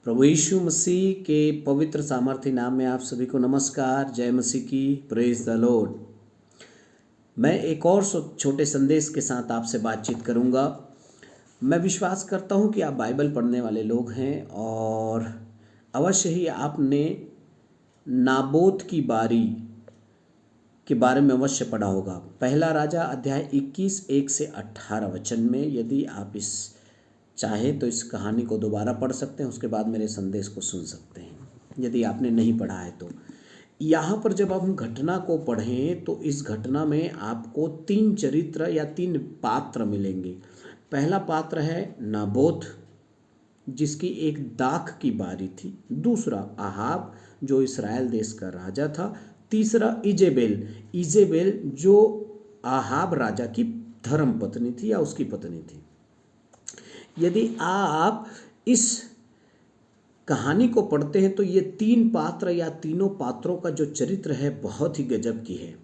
प्रभु यीशु मसीह के पवित्र सामर्थ्य नाम में आप सभी को नमस्कार। जय मसीह की, प्रेज द लॉर्ड। मैं एक और छोटे संदेश के साथ आपसे बातचीत करूंगा। मैं विश्वास करता हूं कि आप बाइबल पढ़ने वाले लोग हैं और अवश्य ही आपने नाबोत की बारी के बारे में अवश्य पढ़ा होगा। पहला राजा अध्याय 21 1 से 18 वचन में यदि आप इस चाहे तो इस कहानी को दोबारा पढ़ सकते हैं, उसके बाद मेरे संदेश को सुन सकते हैं यदि आपने नहीं पढ़ा है तो। यहाँ पर जब हम घटना को पढ़ें तो इस घटना में आपको 3 चरित्र या 3 पात्र मिलेंगे। पहला पात्र है नाबोत, जिसकी एक दाख की बारी थी। दूसरा आहाब, जो इस्राएल देश का राजा था। तीसरा इजेबेल, जो आहाब राजा की धर्म पत्नी थी या उसकी पत्नी थी। यदि आप इस कहानी को पढ़ते हैं तो ये 3 पात्र या तीनों पात्रों का जो चरित्र है बहुत ही गजब की है।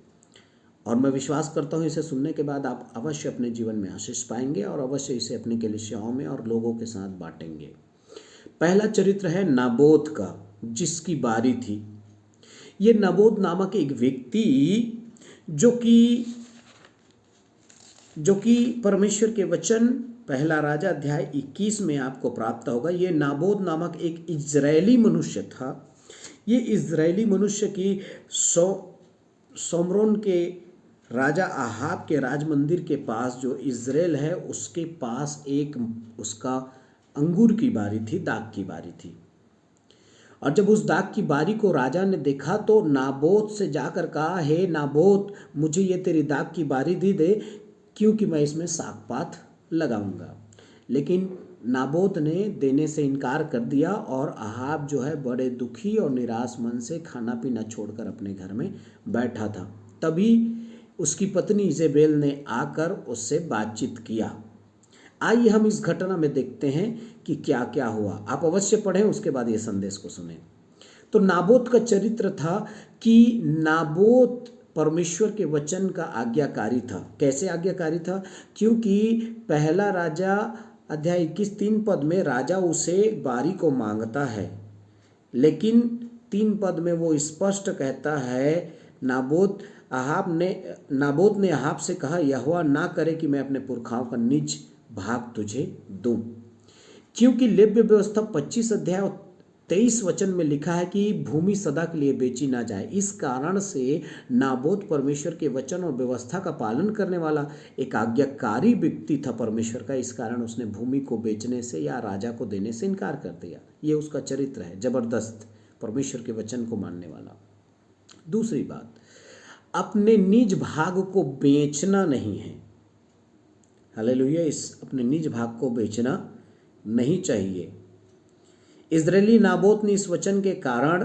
और मैं विश्वास करता हूँ इसे सुनने के बाद आप अवश्य अपने जीवन में आशीष पाएंगे और अवश्य इसे अपने कलीसियाओं में और लोगों के साथ बांटेंगे। पहला चरित्र है नाबोत का, जिसकी बारी थी। ये नाबोत नामक एक व्यक्ति जो कि परमेश्वर के वचन पहला राजा अध्याय 21 में आपको प्राप्त होगा। ये नाबोत नामक एक इजरायली मनुष्य था। ये इजरायली मनुष्य की सोमरोन के राजा आहाब के राजमंदिर के पास, जो इजराइल है, उसके पास एक उसका अंगूर की बारी थी, दाख की बारी थी। और जब उस दाख की बारी को राजा ने देखा तो नाबोत से जाकर कहा, हे नाबोत, मुझे ये तेरी दाख की बारी दी दे, क्योंकि मैं इसमें सागपात लगाऊंगा। लेकिन नाबोत ने देने से इनकार कर दिया और आहाब जो है बड़े दुखी और निराश मन से खाना पीना छोड़कर अपने घर में बैठा था। तभी उसकी पत्नी इजेबेल ने आकर उससे बातचीत किया। आइए हम इस घटना में देखते हैं कि क्या क्या हुआ। आप अवश्य पढ़ें, उसके बाद ये संदेश को सुनें। तो नाबोत का चरित्र था कि नाबोत परमेश्वर के वचन का आज्ञाकारी था। कैसे आज्ञाकारी था? क्योंकि पहला राजा अध्याय 21 3 पद में राजा उसे बारी को मांगता है, लेकिन 3 पद में वो स्पष्ट कहता है, नाबोत ने आहाब से कहा, यहोवा ना करे कि मैं अपने पुरखाओं का निज भाग तुझे दूं। क्योंकि लेव्य व्यवस्था 25 अध्याय 23 वचन में लिखा है कि भूमि सदा के लिए बेची ना जाए। इस कारण से नाबोत परमेश्वर के वचन और व्यवस्था का पालन करने वाला एक आज्ञाकारी व्यक्ति था परमेश्वर का। इस कारण उसने भूमि को बेचने से या राजा को देने से इनकार कर दिया। ये उसका चरित्र है, जबरदस्त, परमेश्वर के वचन को मानने वाला। दूसरी बात, अपने निज भाग को बेचना नहीं है। हालेलुया। अपने निज भाग को बेचना नहीं चाहिए। इजरायली नाबोत ने इस वचन के कारण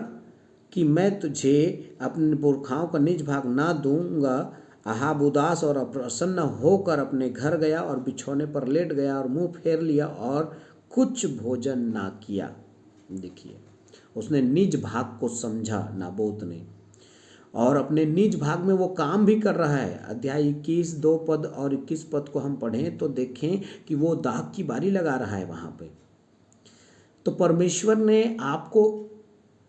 कि मैं तुझे अपने पुरखाओं का निज भाग ना दूंगा, आहाब उदास और अप्रसन्न होकर अपने घर गया और बिछौने पर लेट गया और मुंह फेर लिया और कुछ भोजन ना किया। देखिए, उसने निज भाग को समझा नाबोत ने, और अपने निज भाग में वो काम भी कर रहा है। अध्याय 21 2 पद और 21 पद को हम पढ़ें तो देखें कि वो दाख की बारी लगा रहा है वहां पे। तो परमेश्वर ने आपको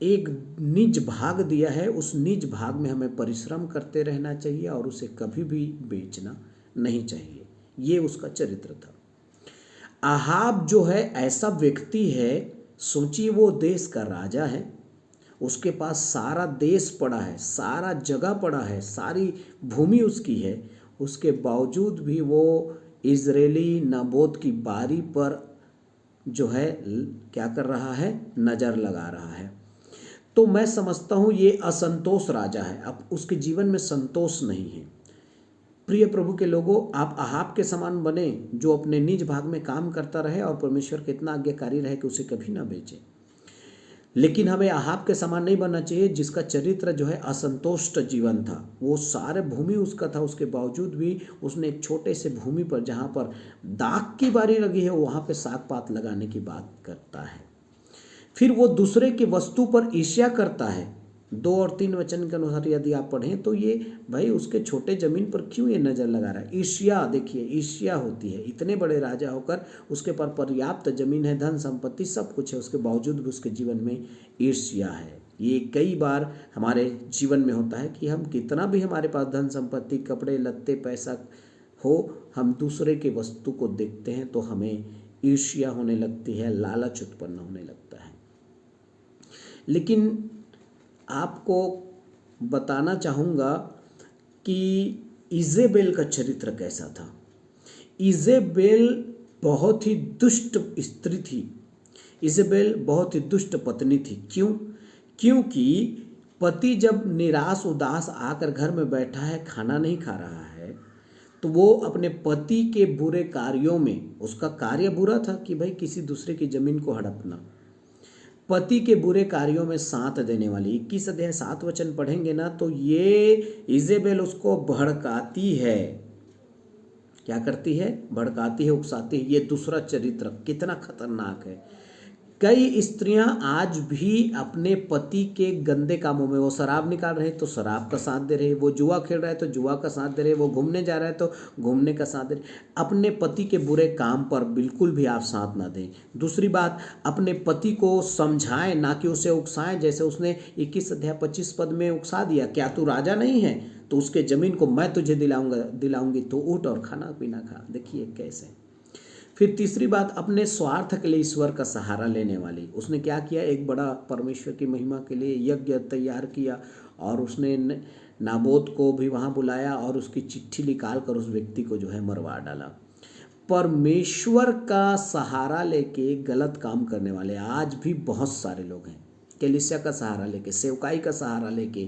एक निज भाग दिया है, उस निज भाग में हमें परिश्रम करते रहना चाहिए और उसे कभी भी बेचना नहीं चाहिए। ये उसका चरित्र था। आहाब जो है ऐसा व्यक्ति है, सोचिए, वो देश का राजा है, उसके पास सारा देश पड़ा है, सारा जगह पड़ा है, सारी भूमि उसकी है। उसके बावजूद भी वो इजरायली नाबोत की बारी पर जो है क्या कर रहा है? नज़र लगा रहा है। तो मैं समझता हूँ ये असंतोष राजा है। अब उसके जीवन में संतोष नहीं है। प्रिय प्रभु के लोगों, आप आहाब के समान बने, जो अपने निज भाग में काम करता रहे और परमेश्वर के इतना आज्ञाकारी रहे कि उसे कभी ना बेचे। लेकिन हमें आहाब के समान नहीं बनना चाहिए, जिसका चरित्र जो है असंतुष्ट जीवन था। वो सारे भूमि उसका था, उसके बावजूद भी उसने एक छोटे से भूमि पर जहाँ पर दाख की बारी लगी है वहाँ पे सागपात लगाने की बात करता है। फिर वो दूसरे की वस्तु पर ईर्ष्या करता है। 2 और 3 वचन के अनुसार यदि आप पढ़ें तो ये भाई उसके छोटे जमीन पर क्यों ये नज़र लगा रहा है। ईर्ष्या, देखिए ईर्ष्या होती है, इतने बड़े राजा होकर उसके पर पर्याप्त जमीन है, धन संपत्ति सब कुछ है, उसके बावजूद भी उसके जीवन में ईर्ष्या है। ये कई बार हमारे जीवन में होता है कि हम कितना भी हमारे पास धन संपत्ति, कपड़े लत्ते, पैसा हो, हम दूसरे के वस्तु को देखते हैं तो हमें ईर्ष्या होने लगती है, लालच उत्पन्न होने लगता है। लेकिन आपको बताना चाहूँगा कि इजेबेल का चरित्र कैसा था। इजेबेल बहुत ही दुष्ट स्त्री थी। इजेबेल बहुत ही दुष्ट पत्नी थी। क्यों? क्योंकि पति जब निराश उदास आकर घर में बैठा है, खाना नहीं खा रहा है, तो वो अपने पति के बुरे कार्यों में, उसका कार्य बुरा था कि भाई किसी दूसरे की जमीन को हड़पना, पति के बुरे कार्यों में साथ देने वाली, 21 अध्याय 7 वचन पढ़ेंगे ना तो ये इजेबेल उसको भड़काती है। क्या करती है? भड़काती है, उकसाती है। ये दूसरा चरित्र कितना खतरनाक है। कई स्त्रियां आज भी अपने पति के गंदे कामों में, वो शराब निकाल रहे तो शराब का साथ दे रहे, वो जुआ खेल रहे तो जुआ का साथ दे रहे, वो घूमने जा रहे तो घूमने का साथ दे रहे। अपने पति के बुरे काम पर बिल्कुल भी आप साथ ना दें। दूसरी बात, अपने पति को समझाएं, ना कि उसे उकसाएं। जैसे उसने 21 अध्याय 25 पद में उकसा दिया, क्या तू राजा नहीं है तो उसके जमीन को मैं तुझे दिलाऊंगी, तो उठ और खाना पीना खा। देखिए कैसे। फिर तीसरी बात, अपने स्वार्थ के लिए ईश्वर का सहारा लेने वाली। उसने क्या किया? एक बड़ा परमेश्वर की महिमा के लिए यज्ञ तैयार किया और उसने नाबोत को भी वहाँ बुलाया और उसकी चिट्ठी निकाल कर उस व्यक्ति को जो है मरवा डाला। परमेश्वर का सहारा लेके गलत काम करने वाले आज भी बहुत सारे लोग हैं। कलीसिया का सहारा लेके, सेवकाई का सहारा लेके,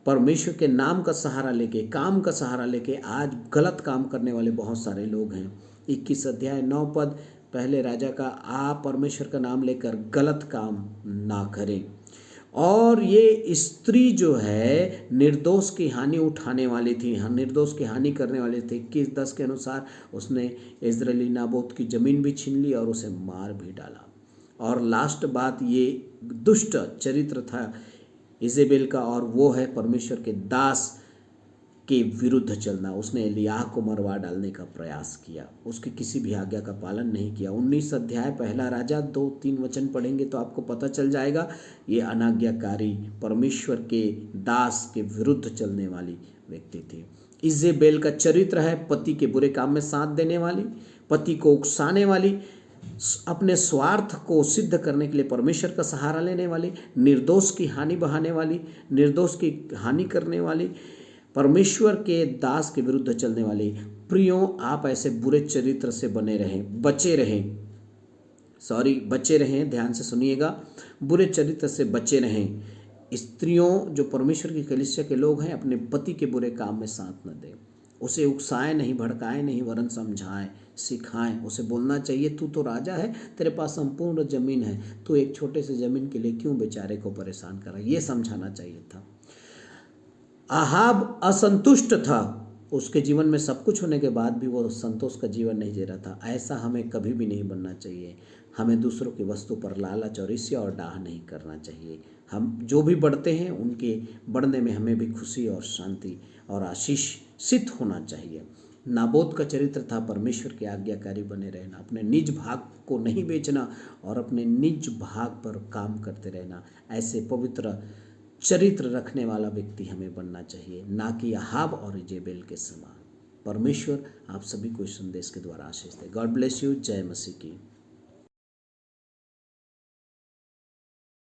परमेश्वर के नाम का सहारा लेके, काम का सहारा लेके आज गलत काम करने वाले बहुत सारे लोग हैं। 21 अध्याय 9 पद, पहले राजा का, आप परमेश्वर का नाम लेकर गलत काम ना करें। और ये स्त्री जो है निर्दोष की हानि उठाने वाली थी, निर्दोष की हानि करने वाली थी। 21:10 के अनुसार उसने इजरायली नाबोत की जमीन भी छीन ली और उसे मार भी डाला। और लास्ट बात, ये दुष्ट चरित्र था इजेबेल का, और वो है परमेश्वर के दास के विरुद्ध चलना। उसने एलियाह को मरवा डालने का प्रयास किया, उसकी किसी भी आज्ञा का पालन नहीं किया। 19 अध्याय पहला राजा 2-3 वचन पढ़ेंगे तो आपको पता चल जाएगा। ये अनाज्ञाकारी परमेश्वर के दास के विरुद्ध चलने वाली व्यक्ति थी। इजेबेल का चरित्र है पति के बुरे काम में साथ देने वाली, पति को उकसाने वाली, अपने स्वार्थ को सिद्ध करने के लिए परमेश्वर का सहारा लेने वाली, निर्दोष की हानि बहाने वाली, निर्दोष की हानि करने वाली, परमेश्वर के दास के विरुद्ध चलने वाली। प्रियों, आप ऐसे बुरे चरित्र से बचे रहें, ध्यान से सुनिएगा, बुरे चरित्र से बचे रहें। स्त्रियों जो परमेश्वर की कलीसिया के लोग हैं, अपने पति के बुरे काम में साथ न दें, उसे उकसाएं नहीं, भड़काएं नहीं, वरन समझाएं, सिखाएं। उसे बोलना चाहिए, तू तो राजा है, तेरे पास संपूर्ण जमीन है, तू एक छोटे से जमीन के लिए क्यों बेचारे को परेशान कर रहा है, ये समझाना चाहिए था। आहाब असंतुष्ट था, उसके जीवन में सब कुछ होने के बाद भी वो संतोष का जीवन नहीं जी रहा था। ऐसा हमें कभी भी नहीं बनना चाहिए। हमें दूसरों की वस्तु पर लालच और ईर्ष्या और डाह नहीं करना चाहिए। हम जो भी बढ़ते हैं उनके बढ़ने में हमें भी खुशी और शांति और आशीषित होना चाहिए। नाबोत का चरित्र था परमेश्वर के आज्ञाकारी बने रहना, अपने निज भाग को नहीं बेचना और अपने निज भाग पर काम करते रहना। ऐसे पवित्र चरित्र रखने वाला व्यक्ति हमें बनना चाहिए, ना कि आहाब और इजेबेल के समान। परमेश्वर आप सभी को इस संदेश के द्वारा आशीष दे। God bless you. जय मसीह की।